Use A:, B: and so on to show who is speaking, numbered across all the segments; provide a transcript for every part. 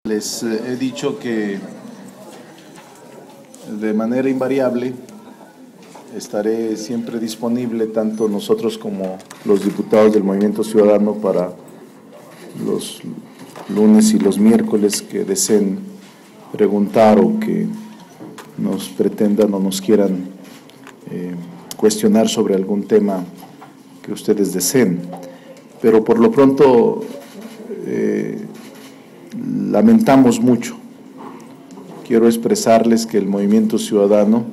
A: Les he dicho que de manera invariable estaré siempre disponible, tanto nosotros como los diputados del Movimiento Ciudadano, para los lunes y los miércoles que deseen preguntar o que nos pretendan o nos quieran cuestionar sobre algún tema que ustedes deseen. Pero por lo pronto lamentamos mucho. Quiero expresarles que el Movimiento Ciudadano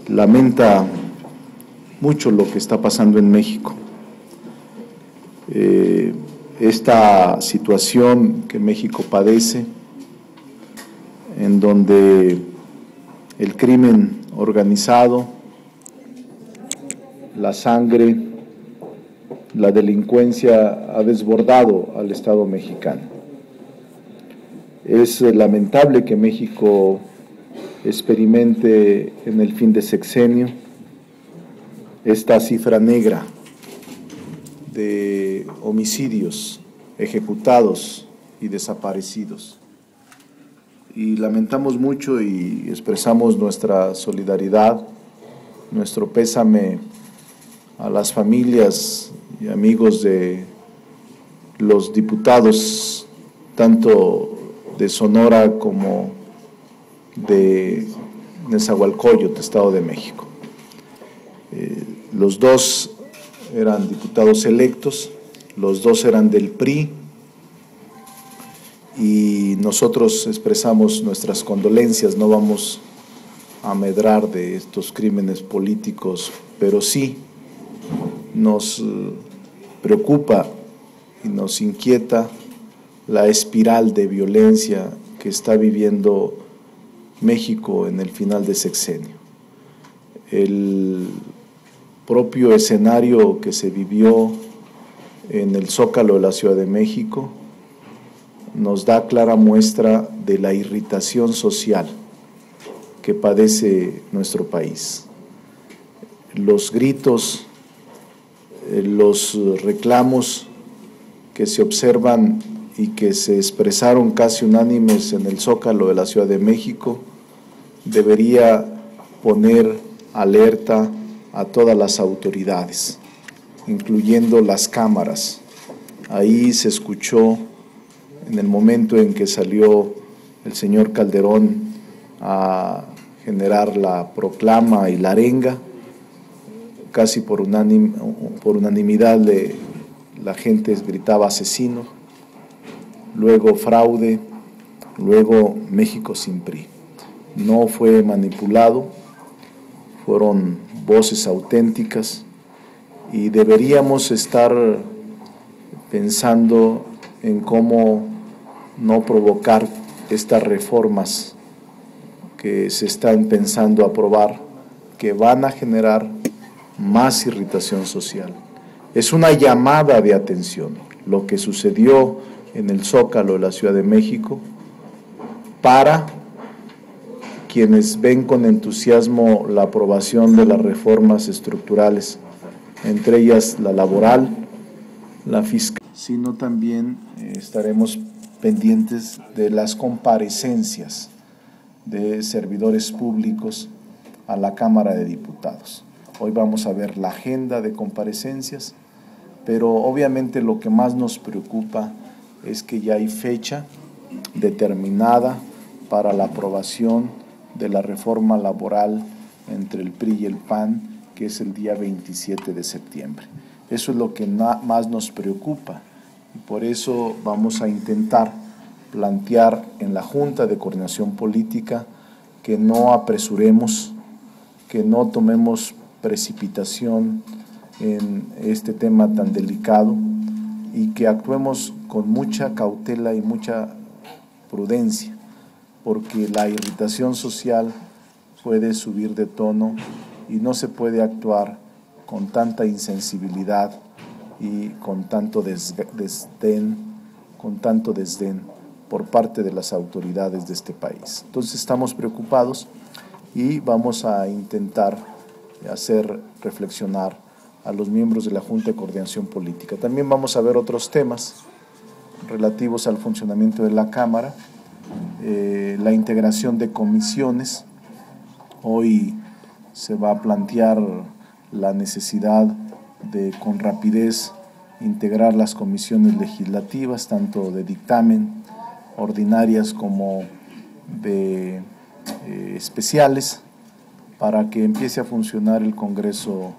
A: lamenta mucho lo que está pasando en México. Esta situación que México padece, en donde el crimen organizado, la sangre, la delincuencia ha desbordado al Estado mexicano. Es lamentable que México experimente en el fin de sexenio esta cifra negra de homicidios ejecutados y desaparecidos. Y lamentamos mucho y expresamos nuestra solidaridad, nuestro pésame a las familias y amigos de los diputados, tanto de Sonora como de Nezahualcóyotl, Estado de México. Los dos eran diputados electos, los dos eran del PRI, y nosotros expresamos nuestras condolencias. No vamos a medrar de estos crímenes políticos, pero sí nos preocupa y nos inquieta la espiral de violencia que está viviendo México en el final de sexenio. El propio escenario que se vivió en el Zócalo de la Ciudad de México nos da clara muestra de la irritación social que padece nuestro país. Los gritos, los reclamos que se observan y que se expresaron casi unánimes en el Zócalo de la Ciudad de México debería poner alerta a todas las autoridades, incluyendo las cámaras. Ahí se escuchó, en el momento en que salió el señor Calderón a generar la proclama y la arenga, casi por unanimidad la gente gritaba asesino, luego fraude, luego México sin PRI. No fue manipulado, fueron voces auténticas, y deberíamos estar pensando en cómo no provocar estas reformas que se están pensando aprobar, que van a generar más irritación social. Es una llamada de atención lo que sucedió en el Zócalo de la Ciudad de México para quienes ven con entusiasmo la aprobación de las reformas estructurales, entre ellas la laboral, la fiscal, sino también estaremos pendientes de las comparecencias de servidores públicos a la Cámara de Diputados. Hoy vamos a ver la agenda de comparecencias, pero obviamente lo que más nos preocupa es que ya hay fecha determinada para la aprobación de la reforma laboral entre el PRI y el PAN, que es el día 27 de septiembre. Eso es lo que más nos preocupa, y por eso vamos a intentar plantear en la Junta de Coordinación Política que no apresuremos, que no tomemos precipitación en este tema tan delicado, y que actuemos con mucha cautela y mucha prudencia, porque la irritación social puede subir de tono y no se puede actuar con tanta insensibilidad y con tanto desdén por parte de las autoridades de este país. Entonces estamos preocupados y vamos a intentar hacer reflexionar a los miembros de la Junta de Coordinación Política. También vamos a ver otros temas relativos al funcionamiento de la Cámara, la integración de comisiones. Hoy se va a plantear la necesidad de con rapidez integrar las comisiones legislativas, tanto de dictamen, ordinarias como de especiales, para que empiece a funcionar el Congreso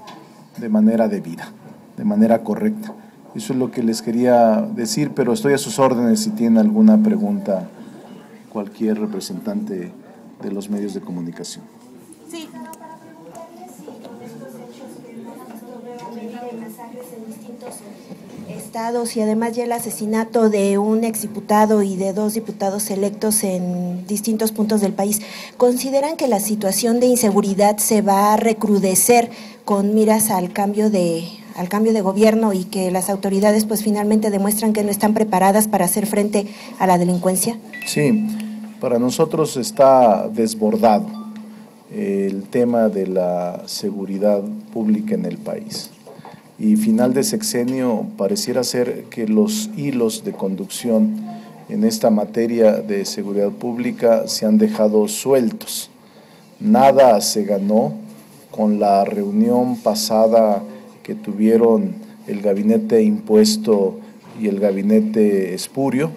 A: de manera debida, de manera correcta. Eso es lo que les quería decir, pero estoy a sus órdenes si tienen alguna pregunta cualquier representante de los medios de comunicación.
B: Sí.
C: Estados y además ya el asesinato de un exdiputado y de 2 diputados electos en distintos puntos del país, ¿consideran que la situación de inseguridad se va a recrudecer con miras al cambio de gobierno y que las autoridades pues finalmente demuestran que no están preparadas para hacer frente a la delincuencia?
A: Sí, para nosotros está desbordado el tema de la seguridad pública en el país. Y final de sexenio pareciera ser que los hilos de conducción en esta materia de seguridad pública se han dejado sueltos. Nada se ganó con la reunión pasada que tuvieron el gabinete impuesto y el gabinete espurio.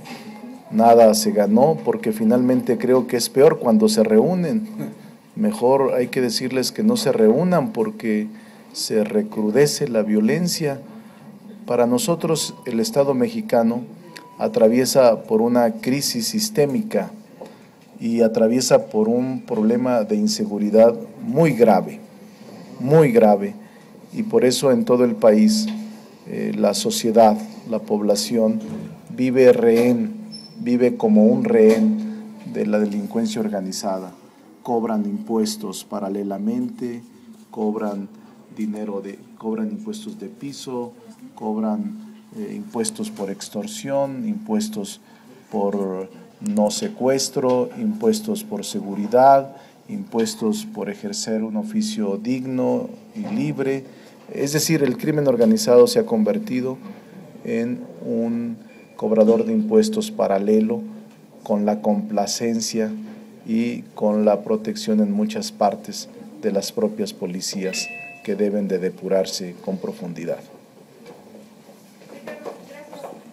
A: Nada se ganó porque finalmente creo que es peor cuando se reúnen. Mejor hay que decirles que no se reúnan porque se recrudece la violencia. Para nosotros el Estado mexicano atraviesa por una crisis sistémica y atraviesa por un problema de inseguridad muy grave, y por eso en todo el país la sociedad, la población vive como un rehén de la delincuencia organizada. Cobran impuestos paralelamente, cobran impuestos de piso, cobran impuestos por extorsión, impuestos por no secuestro, impuestos por seguridad, impuestos por ejercer un oficio digno y libre. Es decir, el crimen organizado se ha convertido en un cobrador de impuestos paralelo, con la complacencia y con la protección en muchas partes de las propias policías, que deben de depurarse con profundidad.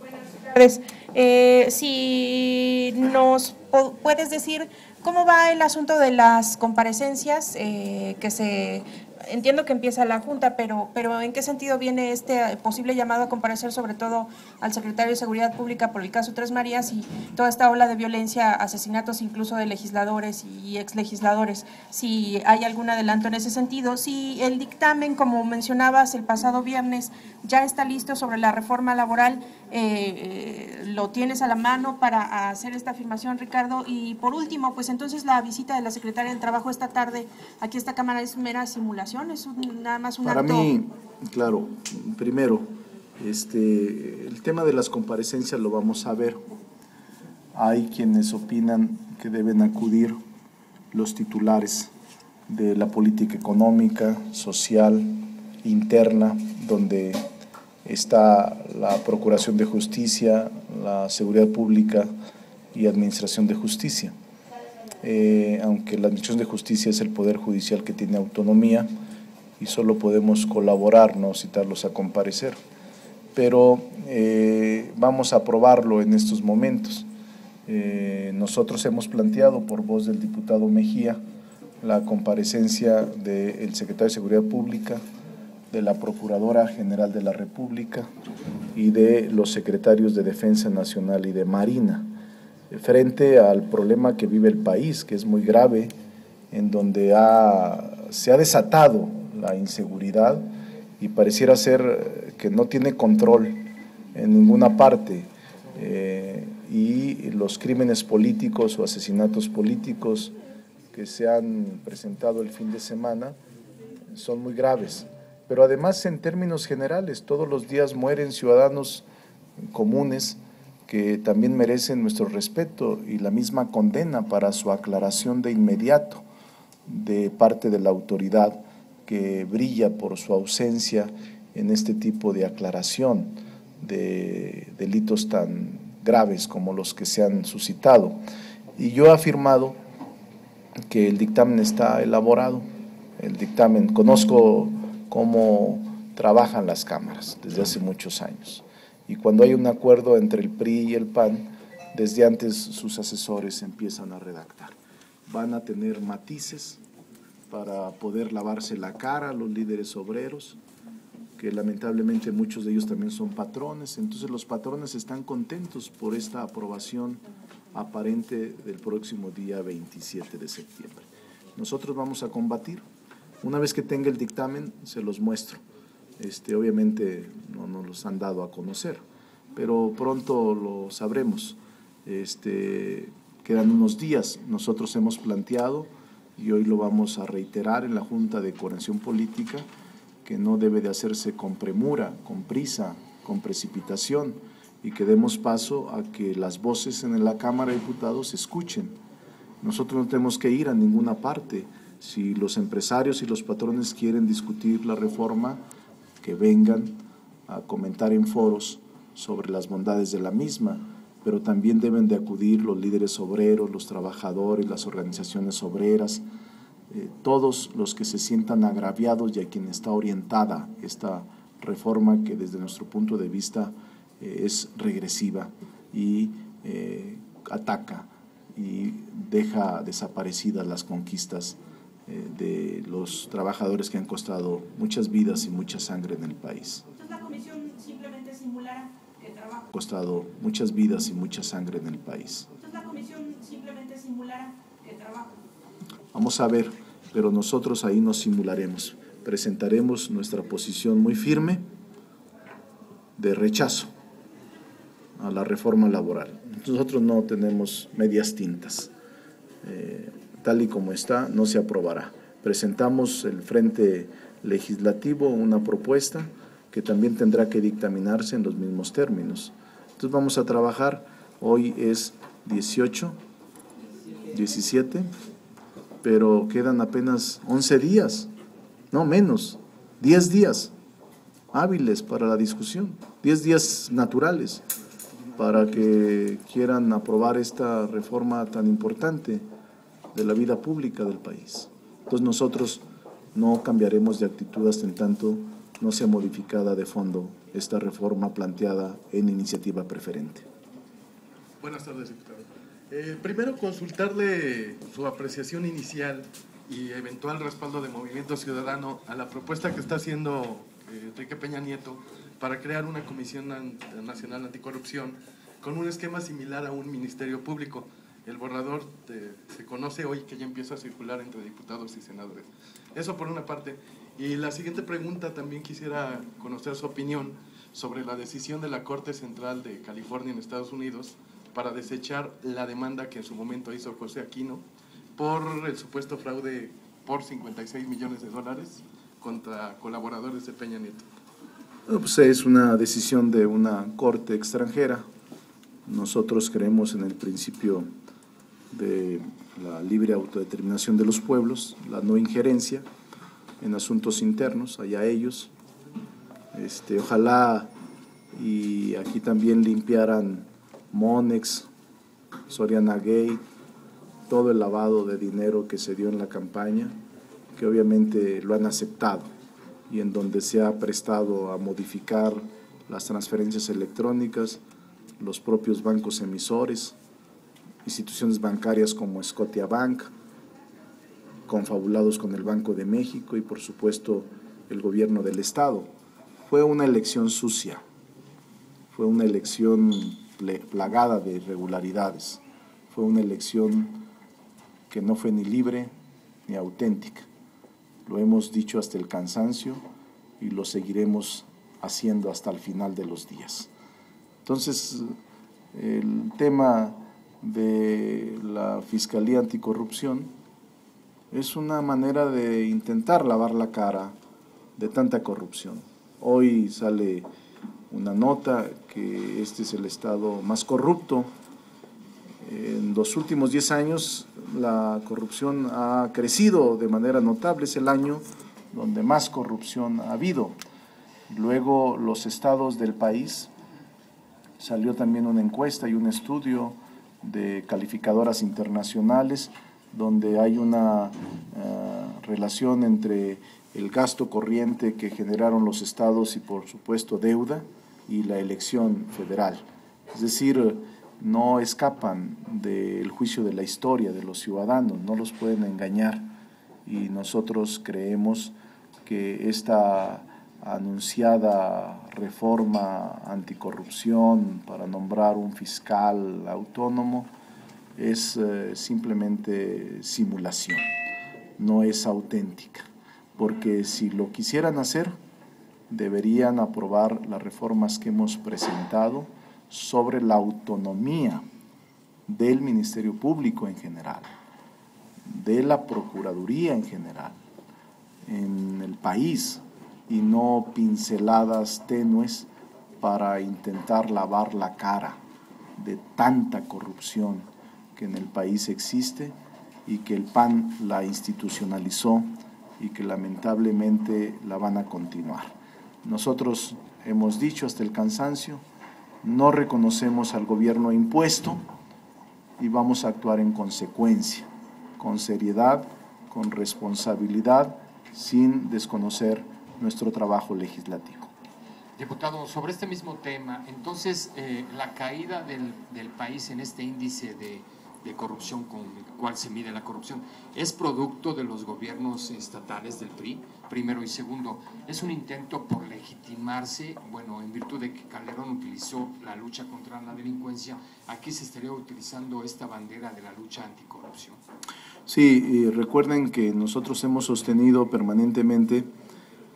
B: Buenas tardes. Si nos puedes decir cómo va el asunto de las comparecencias entiendo que empieza la Junta, pero ¿en qué sentido viene este posible llamado a comparecer, sobre todo al secretario de Seguridad Pública por el caso Tres Marías y toda esta ola de violencia, asesinatos incluso de legisladores y exlegisladores? Si hay algún adelanto en ese sentido, si el dictamen, como mencionabas el pasado viernes, ya está listo sobre la reforma laboral, ¿lo tienes a la mano para hacer esta afirmación, Ricardo? Y por último, pues entonces la visita de la Secretaria del Trabajo esta tarde aquí a esta Cámara es mera simulación. ¿Es nada más un
A: Para
B: acto?
A: mí, claro, primero, el tema de las comparecencias lo vamos a ver. Hay quienes opinan que deben acudir los titulares de la política económica, social, interna, donde está la Procuración de Justicia, la Seguridad Pública y Administración de Justicia. Aunque la Administración de Justicia es el Poder Judicial que tiene autonomía y solo podemos colaborar, no citarlos a comparecer, pero vamos a aprobarlo en estos momentos. Nosotros hemos planteado por voz del diputado Mejía la comparecencia del secretario de Seguridad Pública, de la Procuradora General de la República y de los secretarios de Defensa Nacional y de Marina, frente al problema que vive el país, que es muy grave, en donde se ha desatado la inseguridad y pareciera ser que no tiene control en ninguna parte, y los crímenes políticos o asesinatos políticos que se han presentado el fin de semana son muy graves. Pero además, en términos generales, todos los días mueren ciudadanos comunes que también merecen nuestro respeto y la misma condena para su aclaración de inmediato de parte de la autoridad, que brilla por su ausencia en este tipo de aclaración de delitos tan graves como los que se han suscitado. Y yo he afirmado que el dictamen está elaborado. El dictamen, conozco cómo trabajan las cámaras desde hace muchos años. Y cuando hay un acuerdo entre el PRI y el PAN, desde antes sus asesores empiezan a redactar. Van a tener matices para poder lavarse la cara a los líderes obreros, que lamentablemente muchos de ellos también son patrones. Entonces los patrones están contentos por esta aprobación aparente del próximo día 27 de septiembre. Nosotros vamos a combatir. Una vez que tenga el dictamen, se los muestro. Obviamente no nos los han dado a conocer, pero pronto lo sabremos. Quedan unos días. Nosotros hemos planteado, y hoy lo vamos a reiterar en la Junta de Coordinación Política, que no debe de hacerse con premura, con prisa, con precipitación, y que demos paso a que las voces en la Cámara de Diputados se escuchen. Nosotros no tenemos que ir a ninguna parte. Si los empresarios y los patrones quieren discutir la reforma, que vengan a comentar en foros sobre las bondades de la misma, pero también deben de acudir los líderes obreros, los trabajadores, las organizaciones obreras, todos los que se sientan agraviados y a quien está orientada esta reforma que desde nuestro punto de vista es regresiva y ataca y deja desaparecidas las conquistas de los trabajadores que han costado muchas vidas y mucha sangre en el país.
B: Entonces la comisión simplemente simulará que trabaja.
A: Costado muchas vidas y mucha sangre en el país.
B: Entonces la comisión simplemente simulará que trabaja.
A: Vamos a ver, pero nosotros ahí no simularemos. Presentaremos nuestra posición muy firme de rechazo a la reforma laboral. Nosotros no tenemos medias tintas. Tal y como está, no se aprobará. Presentamos el Frente Legislativo una propuesta que también tendrá que dictaminarse en los mismos términos. Entonces vamos a trabajar, hoy es 18, 17, pero quedan apenas 11 días, no menos, 10 días hábiles para la discusión, 10 días naturales para que quieran aprobar esta reforma tan importante de la vida pública del país. Entonces nosotros no cambiaremos de actitud hasta en tanto no sea modificada de fondo esta reforma planteada en iniciativa preferente.
D: Buenas tardes, diputado. Primero, consultarle su apreciación inicial y eventual respaldo de Movimiento Ciudadano a la propuesta que está haciendo Enrique Peña Nieto para crear una Comisión Nacional Anticorrupción con un esquema similar a un Ministerio Público. El borrador se conoce hoy, que ya empieza a circular entre diputados y senadores. Eso por una parte. Y la siguiente pregunta, también quisiera conocer su opinión sobre la decisión de la Corte Central de California en Estados Unidos para desechar la demanda que en su momento hizo José Aquino por el supuesto fraude por $56 millones contra colaboradores de Peña Nieto.
A: Pues es una decisión de una corte extranjera. Nosotros creemos en el principio de la libre autodeterminación de los pueblos, la no injerencia en asuntos internos, allá ellos. Ojalá y aquí también limpiaran Monex, Soriana Gate, todo el lavado de dinero que se dio en la campaña, que obviamente lo han aceptado y en donde se ha prestado a modificar las transferencias electrónicas, los propios bancos emisores, instituciones bancarias como Scotiabank, confabulados con el Banco de México y por supuesto el gobierno del Estado. Fue una elección sucia, fue una elección plagada de irregularidades, fue una elección que no fue ni libre ni auténtica. Lo hemos dicho hasta el cansancio y lo seguiremos haciendo hasta el final de los días. Entonces, el tema de la Fiscalía Anticorrupción es una manera de intentar lavar la cara de tanta corrupción. Hoy sale una nota que este es el estado más corrupto. En los últimos 10 años la corrupción ha crecido de manera notable, es el año donde más corrupción ha habido. Luego los estados del país Salió también una encuesta y un estudio de calificadoras internacionales donde hay una relación entre el gasto corriente que generaron los estados y por supuesto deuda y la elección federal. Es decir, no escapan del juicio de la historia de los ciudadanos, no los pueden engañar, y nosotros creemos que esta anunciada reforma anticorrupción para nombrar un fiscal autónomo es simplemente simulación, no es auténtica, porque si lo quisieran hacer, deberían aprobar las reformas que hemos presentado sobre la autonomía del Ministerio Público en general, de la Procuraduría en general, en el país, y no pinceladas tenues para intentar lavar la cara de tanta corrupción que en el país existe y que el PAN la institucionalizó y que lamentablemente la van a continuar. Nosotros hemos dicho hasta el cansancio, no reconocemos al gobierno impuesto y vamos a actuar en consecuencia, con seriedad, con responsabilidad, sin desconocer nuestro trabajo legislativo.
E: Diputado, sobre este mismo tema, entonces la caída del país en este índice de corrupción con el cual se mide la corrupción, ¿es producto de los gobiernos estatales del PRI? Primero, y segundo, ¿es un intento por legitimarse? Bueno, en virtud de que Calderón utilizó la lucha contra la delincuencia, ¿aquí se estaría utilizando esta bandera de la lucha anticorrupción?
A: Sí, y recuerden que nosotros hemos sostenido permanentemente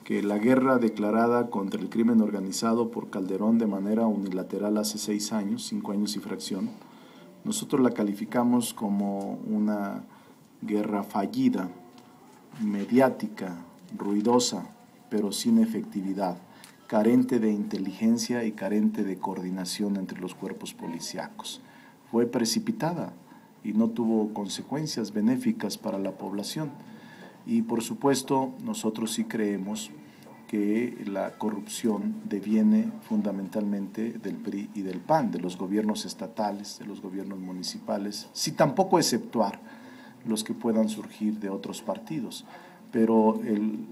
A: que la guerra declarada contra el crimen organizado por Calderón de manera unilateral hace 6 años, 5 años y fracción, nosotros la calificamos como una guerra fallida, mediática, ruidosa, pero sin efectividad, carente de inteligencia y carente de coordinación entre los cuerpos policíacos. Fue precipitada y no tuvo consecuencias benéficas para la población. Y por supuesto, nosotros sí creemos que la corrupción deviene fundamentalmente del PRI y del PAN, de los gobiernos estatales, de los gobiernos municipales, si tampoco exceptuar los que puedan surgir de otros partidos. Pero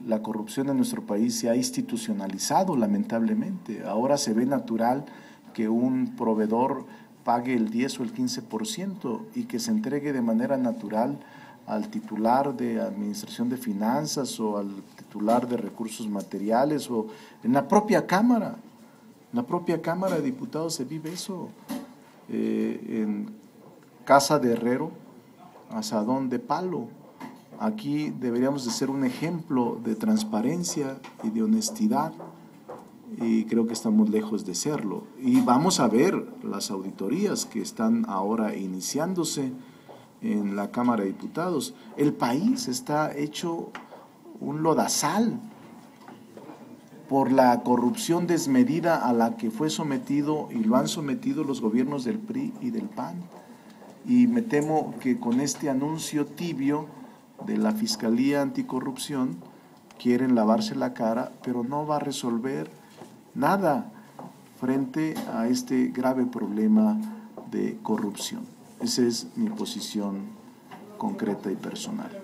A: la corrupción en nuestro país se ha institucionalizado lamentablemente. Ahora se ve natural que un proveedor pague el 10 o el 15% y que se entregue de manera natural al titular de Administración de Finanzas o al titular de Recursos Materiales o en la propia Cámara. En la propia Cámara de Diputados se vive eso. En Casa de Herrero, asadón de palo. Aquí deberíamos de ser un ejemplo de transparencia y de honestidad y creo que estamos lejos de serlo. Y vamos a ver las auditorías que están ahora iniciándose en la Cámara de Diputados. El país está hecho un lodazal por la corrupción desmedida a la que fue sometido y lo han sometido los gobiernos del PRI y del PAN. Y me temo que con este anuncio tibio de la Fiscalía Anticorrupción quieren lavarse la cara, pero no va a resolver nada frente a este grave problema de corrupción. Esa es mi posición concreta y personal.